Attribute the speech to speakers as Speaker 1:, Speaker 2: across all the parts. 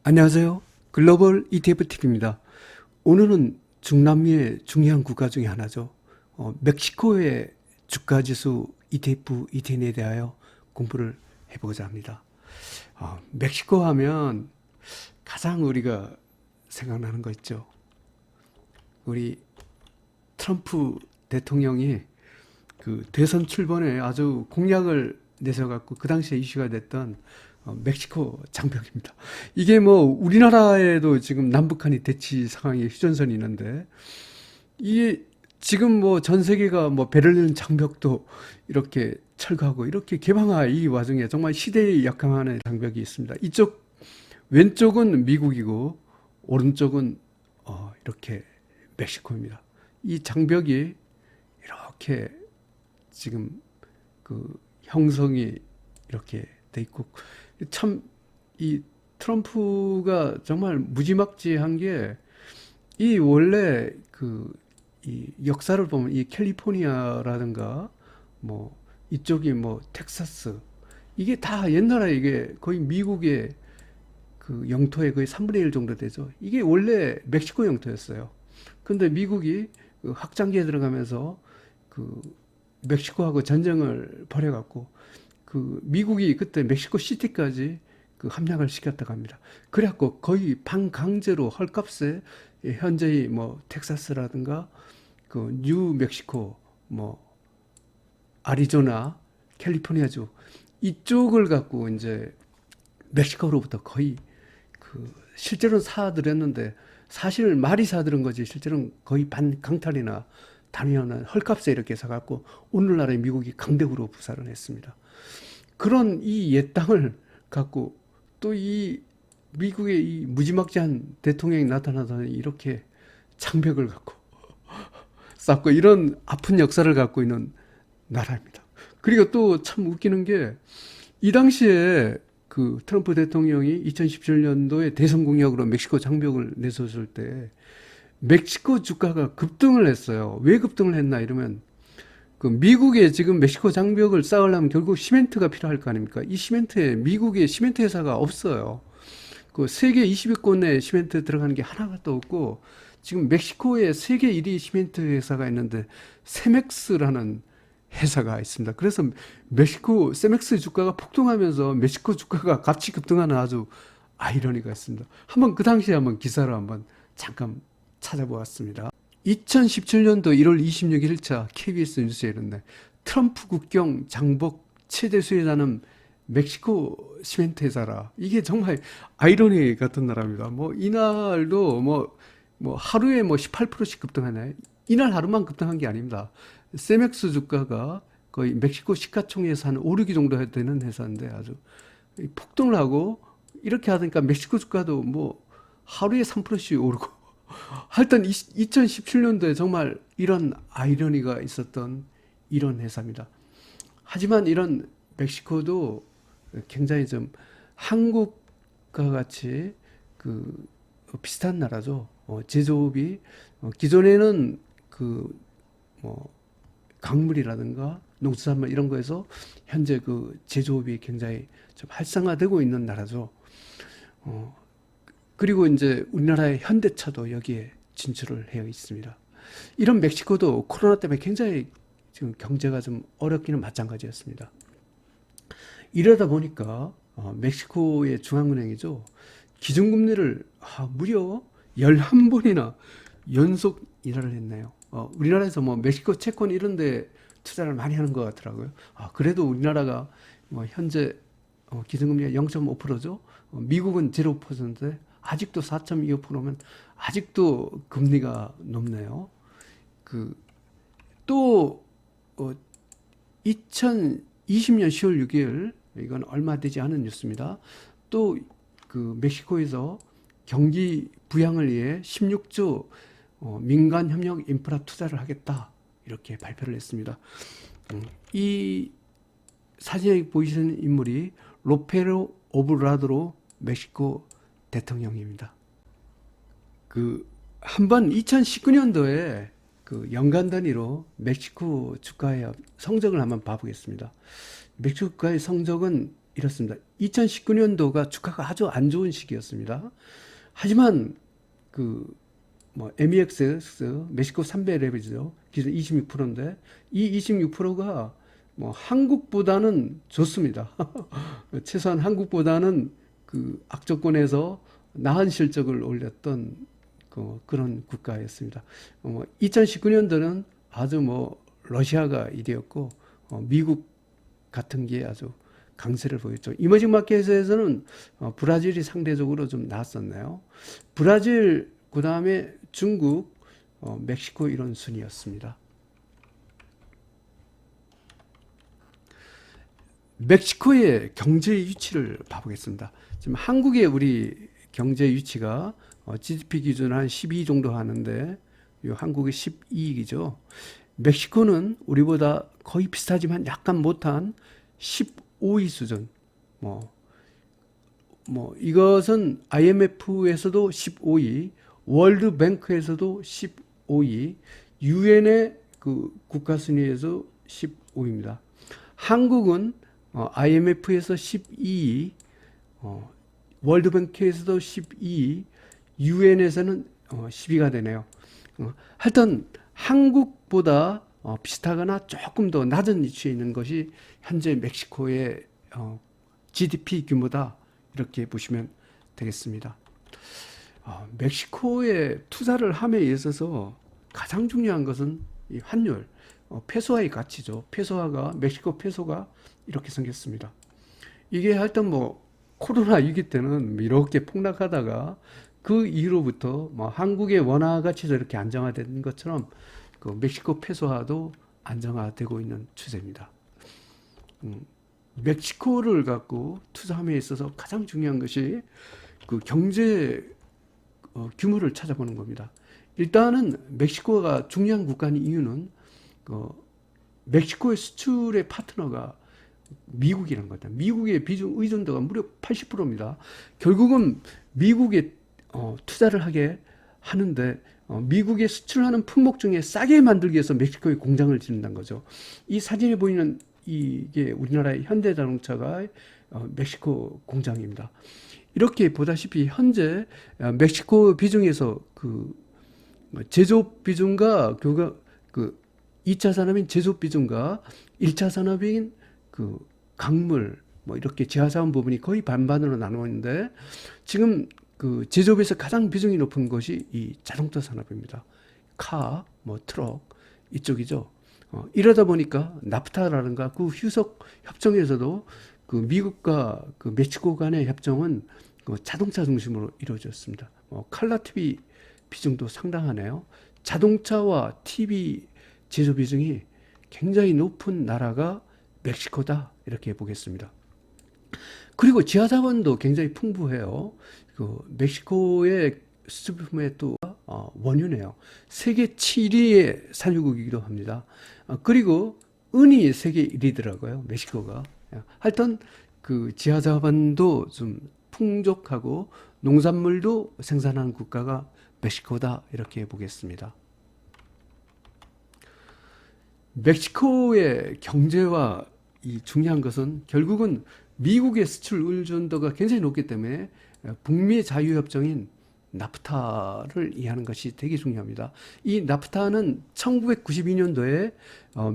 Speaker 1: 안녕하세요. 글로벌 ETF 팁입니다. 오늘은 중남미의 중요한 국가 중에 하나죠. 멕시코의 주가지수 ETF, ETN에 대하여 공부를 해보고자 합니다. 멕시코 하면 가장 우리가 생각나는 거 있죠. 우리 트럼프 대통령이 그 대선 출범에 아주 공약을 내세워갖고 그 당시에 이슈가 됐던 멕시코 장벽입니다. 이게 뭐 우리나라에도 지금 남북한이 대치 상황에 휴전선이 있는데 이게 지금 뭐 전 세계가 뭐 베를린 장벽도 이렇게 철거하고 이렇게 개방할 이 와중에 정말 시대에 역행하는 장벽이 있습니다. 이쪽 왼쪽은 미국이고 오른쪽은 이렇게 멕시코입니다. 이 장벽이 이렇게 지금 그 형성이 이렇게 돼 있고 참 이 트럼프가 정말 무지막지한 게 이 원래 그 이 역사를 보면 이 캘리포니아라든가 뭐 이쪽이 뭐 텍사스 이게 다 옛날에 이게 거의 미국의 그 영토의 거의 3분의 1 정도 되죠. 이게 원래 멕시코 영토였어요. 근데 미국이 그 확장기에 들어가면서 그 멕시코하고 전쟁을 벌여갖고 그 미국이 그때 멕시코 시티까지 그 함락을 시켰다고 합니다. 그래갖고 거의 반강제로 헐값에 현재의 뭐 텍사스라든가 그 뉴멕시코 뭐 아리조나 캘리포니아주 이쪽을 갖고 이제 멕시코로부터 거의 그 실제로는 사들였는데 사실 말이 사들은 거지 실제로는 거의 반강탈이나 단위하는 헐값에 이렇게 사갖고 오늘날의 미국이 강대국으로 부살을 했습니다. 그런 이 옛 땅을 갖고 또 이 미국의 이 무지막지한 대통령이 나타나더니 이렇게 장벽을 갖고 쌓고 이런 아픈 역사를 갖고 있는 나라입니다. 그리고 또 참 웃기는 게 이 당시에 그 트럼프 대통령이 2017년도에 대선 공약으로 멕시코 장벽을 내세웠을 때 멕시코 주가가 급등을 했어요. 왜 급등을 했나 이러면 그 미국에 지금 멕시코 장벽을 쌓으려면 결국 시멘트가 필요할 거 아닙니까? 이 시멘트에 미국에 시멘트 회사가 없어요. 그 세계 20위권에 시멘트 들어가는 게 하나도 없고 지금 멕시코에 세계 1위 시멘트 회사가 있는데 세맥스라는 회사가 있습니다. 그래서 멕시코 세맥스 주가가 폭등하면서 멕시코 주가가 같이 급등하는 아주 아이러니가 있습니다. 한번 그 당시에 한번 기사를 한번 잠깐 찾아보았습니다. 2017년도 1월 26일자 KBS 뉴스에 이르네 트럼프 국경 장벽 최대 수혜자는 멕시코 시멘트 회사라. 이게 정말 아이러니 같은 나라입니다. 뭐 이날도 뭐 하루에 뭐 18%씩 급등하네. 이날 하루만 급등한 게 아닙니다. 세맥스 주가가 거의 멕시코 시가총액에서 한 5, 6위 정도 되는 회사인데 아주 폭등을 하고 이렇게 하니까 멕시코 주가도 뭐 하루에 3%씩 오르고 하여튼 2017년도에 정말 이런 아이러니가 있었던 이런 회사입니다. 하지만 이런 멕시코도 굉장히 좀 한국과 같이 그 비슷한 나라죠. 제조업이 기존에는 그 뭐 강물이라든가 농수산물 이런 거에서 현재 그 제조업이 굉장히 좀 활성화되고 있는 나라죠. 그리고 이제 우리나라의 현대차도 여기에 진출을 해어 있습니다. 이런 멕시코도 코로나 때문에 굉장히 지금 경제가 좀 어렵기는 마찬가지였습니다. 이러다 보니까 멕시코의 중앙은행이죠. 기준금리를 무려 11번이나 연속 인하를 했네요. 우리나라에서 뭐 멕시코 채권 이런 데 투자를 많이 하는 것 같더라고요. 그래도 우리나라가 뭐 현재 기준금리가 0.5%죠. 미국은 0%인데 아직도 4.25%면 아직도 금리가 높네요. 그 또 2020년 10월 6일 이건 얼마 되지 않은 뉴스입니다. 또 그 멕시코에서 경기 부양을 위해 16조 민간 협력 인프라 투자를 하겠다 이렇게 발표를 했습니다. 이 사진에 보이시는 인물이 로페로 오브라도로 멕시코 대통령입니다. 그 한번 2019년도에 그 연간 단위로 멕시코 주가의 성적을 한번 봐보겠습니다. 멕시코 주가의 성적은 이렇습니다. 2019년도가 주가가 아주 안 좋은 시기였습니다. 하지만 그 뭐 MEX 멕시코 3배 레버리지죠. 기준 26%인데 이 26%가 뭐 한국보다는 좋습니다. 최소한 한국보다는 그 악조건에서 나은 실적을 올렸던 그런 국가였습니다. 2019년도는 아주 뭐 러시아가 1위였고 미국 같은 게 아주 강세를 보였죠. 이머징 마켓에서는 브라질이 상대적으로 좀 나았었나요? 브라질, 그 다음에 중국, 멕시코 이런 순이었습니다. 멕시코의 경제 위치를 봐보겠습니다. 지금 한국의 우리 경제 위치가 GDP 기준 한 12 정도 하는데 한국이 12이죠. 멕시코는 우리보다 거의 비슷하지만 약간 못한 15위 수준. 이것은 IMF에서도 15위, 월드뱅크에서도 15위, 유엔의 그 국가 순위에서 15위입니다. 한국은 IMF에서 12위, 월드뱅크에서도 12위, 유엔에서는 10위가 되네요. 하여튼 한국보다 비슷하거나 조금 더 낮은 위치에 있는 것이 현재 멕시코의 GDP 규모다, 이렇게 보시면 되겠습니다. 멕시코에 투자를 함에 있어서 가장 중요한 것은 이 환율, 페소화의 가치죠. 페소화가, 멕시코 페소가 이렇게 생겼습니다. 이게 하여튼 뭐 코로나 위기 때는 이렇게 폭락하다가 그 이후로부터 뭐 한국의 원화 가치도 이렇게 안정화된 것처럼 그 멕시코 페소화도 안정화되고 있는 추세입니다. 멕시코를 갖고 투자함에 있어서 가장 중요한 것이 그 경제 규모를 찾아보는 겁니다. 일단은 멕시코가 중요한 국가인 이유는 멕시코의 수출의 파트너가 미국이라는 거다. 미국의 비중 의존도가 무려 80%입니다. 결국은 미국에 투자를 하게 하는데 미국에 수출하는 품목 중에 싸게 만들기 위해서 멕시코에 공장을 짓는다는 거죠. 이 사진에 보이는 이게 우리나라의 현대자동차가 멕시코 공장입니다. 이렇게 보다시피 현재 멕시코 비중에서 그 제조업 비중과 그 2차 산업인 제조업 비중과 1차 산업인 그 강물 뭐 이렇게 제화자원 부분이 거의 반반으로 나누었는데 지금 그 제조업에서 가장 비중이 높은 것이 이 자동차 산업입니다. 카, 뭐 트럭 이쪽이죠. 이러다 보니까 나프타라든가 그 휴석 협정에서도 그 미국과 그 멕시코 간의 협정은 그 자동차 중심으로 이루어졌습니다. 칼라 TV 비중도 상당하네요. 자동차와 TV 제조 비중이 굉장히 높은 나라가 멕시코다, 이렇게 보겠습니다. 그리고 지하자원도 굉장히 풍부해요. 그 멕시코의 수출품의 또 원유네요. 세계 7위의 산유국이기도 합니다. 그리고 은이 세계 1위더라고요. 멕시코가. 하여튼 그 지하자원도 좀 풍족하고 농산물도 생산하는 국가가 멕시코다, 이렇게 보겠습니다. 멕시코의 경제와 이 중요한 것은 결국은 미국의 수출 의존도가 굉장히 높기 때문에 북미 자유협정인 나프타를 이해하는 것이 되게 중요합니다. 이 나프타는 1992년도에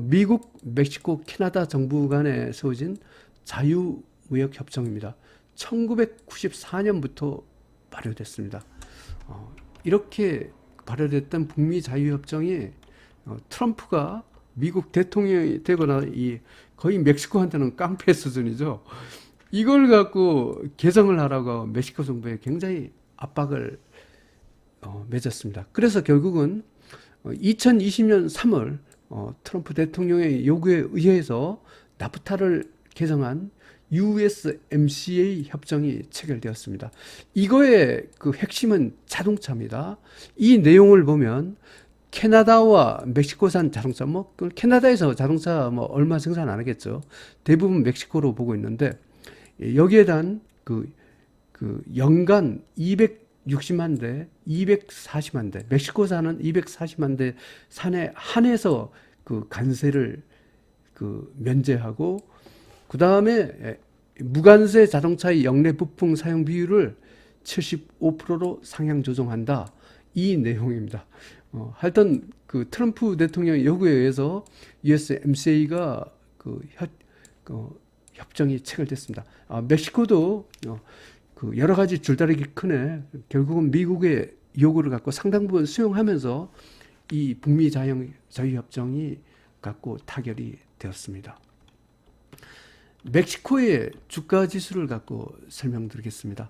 Speaker 1: 미국, 멕시코, 캐나다 정부 간에 세워진 자유무역협정입니다. 1994년부터 발효됐습니다. 이렇게 발효됐던 북미 자유협정이 트럼프가 미국 대통령이 되거나 거의 멕시코한테는 깡패 수준이죠. 이걸 갖고 개정을 하라고 멕시코 정부에 굉장히 압박을 맺었습니다. 그래서 결국은 2020년 3월 트럼프 대통령의 요구에 의해서 나프타를 개정한 USMCA 협정이 체결되었습니다. 이거의 그 핵심은 자동차입니다. 이 내용을 보면 캐나다와 멕시코산 자동차, 캐나다에서 자동차 얼마 생산 안 하겠죠. 대부분 멕시코로 보고 있는데, 여기에 대한 그 연간 260만 대, 240만 대, 멕시코산은 240만 대 산에 한해서 그 관세를 그 면제하고, 그 다음에 무관세 자동차의 역내 부품 사용 비율을 75%로 상향 조정한다. 이 내용입니다. 하여튼 그 트럼프 대통령 요구에 의해서 USMCA가 협정이 체결됐습니다. 멕시코도 그 여러 가지 줄다리기 크네. 결국은 미국의 요구를 갖고 상당 부분 수용하면서 이 북미 자유협정이 갖고 타결이 되었습니다. 멕시코의 주가 지수를 갖고 설명드리겠습니다.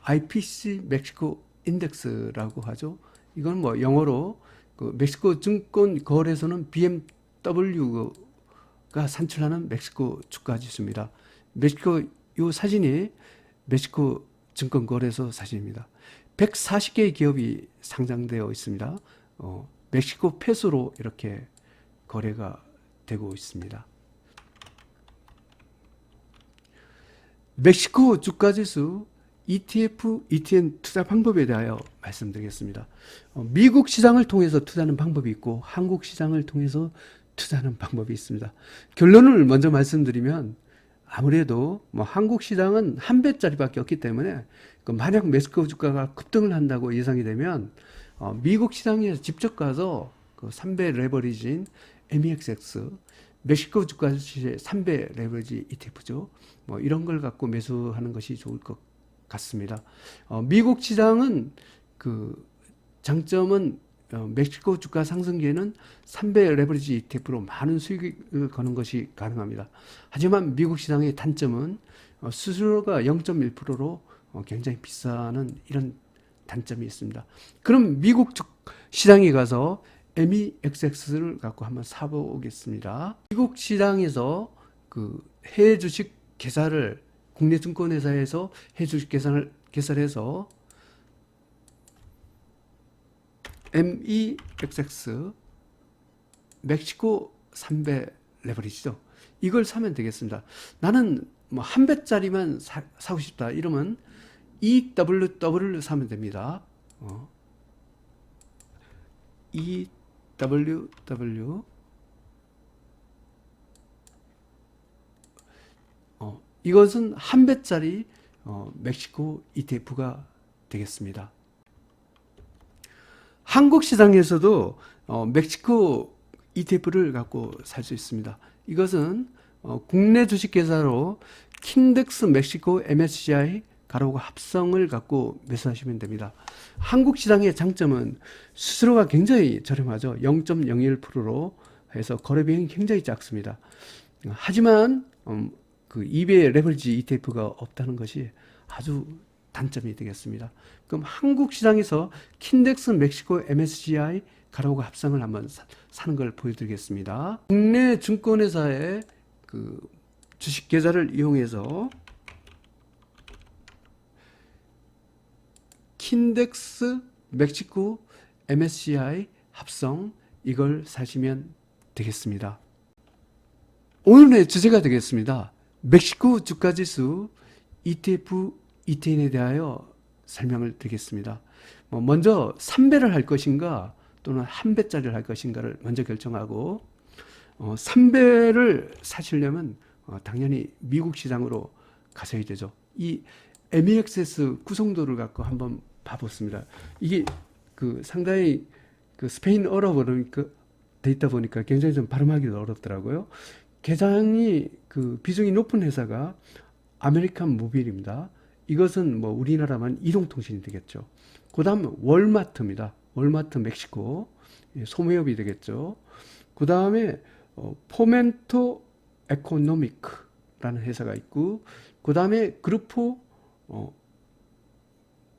Speaker 1: IPC 멕시코 인덱스라고 하죠. 이건 뭐 영어로 그 멕시코 증권 거래소는 BMW가 산출하는 멕시코 주가 지수입니다. 멕시코 이 사진이 멕시코 증권 거래소 사진입니다. 140개의 기업이 상장되어 있습니다. 멕시코 페소로 이렇게 거래가 되고 있습니다. 멕시코 주가지수 ETF, ETN 투자 방법에 대하여 말씀드리겠습니다. 미국 시장을 통해서 투자하는 방법이 있고 한국 시장을 통해서 투자하는 방법이 있습니다. 결론을 먼저 말씀드리면 아무래도 뭐 한국 시장은 한 배짜리밖에 없기 때문에 만약 멕시코 주가가 급등을 한다고 예상이 되면 미국 시장에 직접 가서 그 3배 레버리지인 MEXX 멕시코 주가 지수의 3배 레버리지 ETF죠. 뭐 이런 걸 갖고 매수하는 것이 좋을 것 같습니다. 미국 시장은 그 장점은 멕시코 주가 상승기에는 3배 레버리지 ETF로 많은 수익을 거는 것이 가능합니다. 하지만 미국 시장의 단점은 수수료가 0.1%로 굉장히 비싸는 이런 단점이 있습니다. 그럼 미국 시장에 가서 MEXX를 갖고 한번 사보겠습니다. 미국 시장에서 그 해외 주식 계산을 국내 증권회사에서 해외 주식 계산해서 MEXX 멕시코 3배 레버리지죠. 이걸 사면 되겠습니다. 나는 뭐 한 배짜리만 사고 싶다 이러면 EWW를 사면 됩니다. EWW 이것은 한 배짜리 멕시코 ETF가 되겠습니다. 한국 시장에서도 멕시코 ETF를 갖고 살 수 있습니다. 이것은 국내 주식계좌로 킨덱스 멕시코 MSCI 가로고 합성을 갖고 매수하시면 됩니다. 한국 시장의 장점은 수수료가 굉장히 저렴하죠. 0.01%로 해서 거래 비용이 굉장히 작습니다. 하지만 그 2배 레버리지 ETF가 없다는 것이 아주 단점이 되겠습니다. 그럼 한국 시장에서 킨덱스 멕시코 MSCI 가로고 합성을 한번 사는 걸 보여드리겠습니다. 국내 증권회사의 그 주식 계좌를 이용해서 킨덱스 멕시코 MSCI 합성 이걸 사시면 되겠습니다. 오늘의 주제가 되겠습니다. 멕시코 주가지수 ETF, ETN에 대하여 설명을 드리겠습니다. 먼저 3배를 할 것인가 또는 1배짜리를 할 것인가를 먼저 결정하고 3배를 사시려면 당연히 미국 시장으로 가셔야 되죠. 이 MEXS 구성도를 갖고 한번 봐봤습니다. 이게 그 상당히 그 스페인어로 보니까 돼 있다 보니까 굉장히 좀 발음하기도 어렵더라고요. 계장이 그 비중이 높은 회사가 아메리칸 모빌입니다. 이것은 뭐 우리나라만 이동통신이 되겠죠. 그 다음 월마트입니다. 월마트 멕시코 소매업이 되겠죠. 그 다음에 포멘토 에코노미크라는 회사가 있고 그 다음에 그루포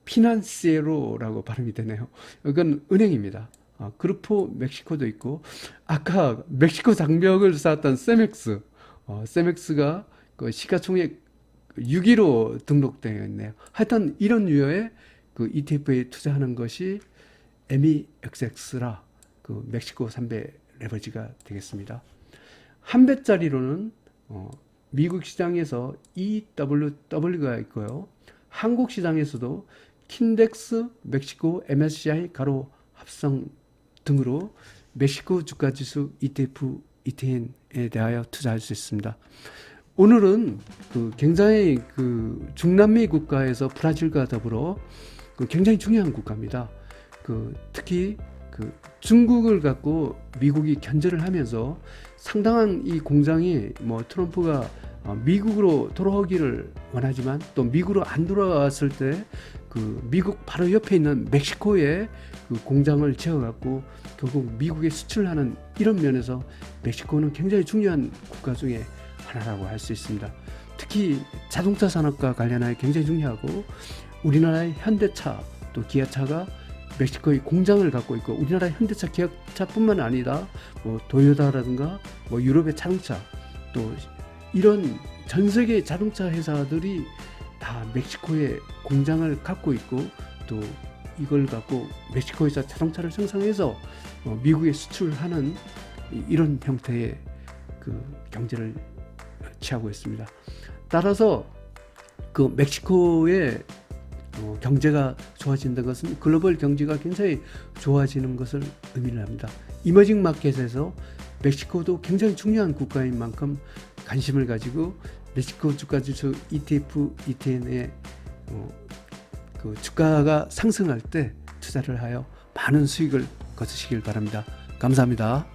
Speaker 1: 피난시에로라고 발음이 되네요. 이건 은행입니다. 그루포 멕시코도 있고 아까 멕시코 장벽을 쌓았던 세맥스 세맥스가 그 시가총액 6위로 등록되어 있네요. 하여튼 이런 유형의 그 ETF에 투자하는 것이 MEXX라 그 멕시코 3배 레버리지가 되겠습니다. 한 배짜리로는 미국 시장에서 EWW가 있고요. 한국 시장에서도 킨덱스 멕시코 MSCI 가로 합성 등으로 멕시코 주가지수 ETF, ETN에 대하여 투자할 수 있습니다. 오늘은 굉장히 중남미 국가에서 브라질과 더불어 굉장히 중요한 국가입니다. 특히 중국을 갖고 미국이 견제를 하면서 상당한 이 공장이 트럼프가 미국으로 돌아오기를 원하지만 또 미국으로 안 돌아왔을 때 미국 바로 옆에 있는 멕시코에 공장을 지어갖고 결국 미국에 수출하는 이런 면에서 멕시코는 굉장히 중요한 국가 중에 하나라고 할 수 있습니다. 특히 자동차 산업과 관련하여 굉장히 중요하고 우리나라의 현대차 또 기아차가 멕시코의 공장을 갖고 있고 우리나라 현대차 기아차뿐만 아니라 도요타라든가 유럽의 자동차 또 이런 전 세계 자동차 회사들이 다 멕시코에 공장을 갖고 있고 또 이걸 갖고 멕시코에서 자동차를 생산해서 미국에 수출하는 이런 형태의 경제를 취하고 있습니다. 따라서 멕시코의 경제가 좋아진다는 것은 글로벌 경제가 굉장히 좋아지는 것을 의미를 합니다. 이머징 마켓에서 멕시코도 굉장히 중요한 국가인 만큼 관심을 가지고 멕시코 주가지수 ETF, ETN에 주가가 상승할 때 투자를 하여 많은 수익을 거두시길 바랍니다. 감사합니다.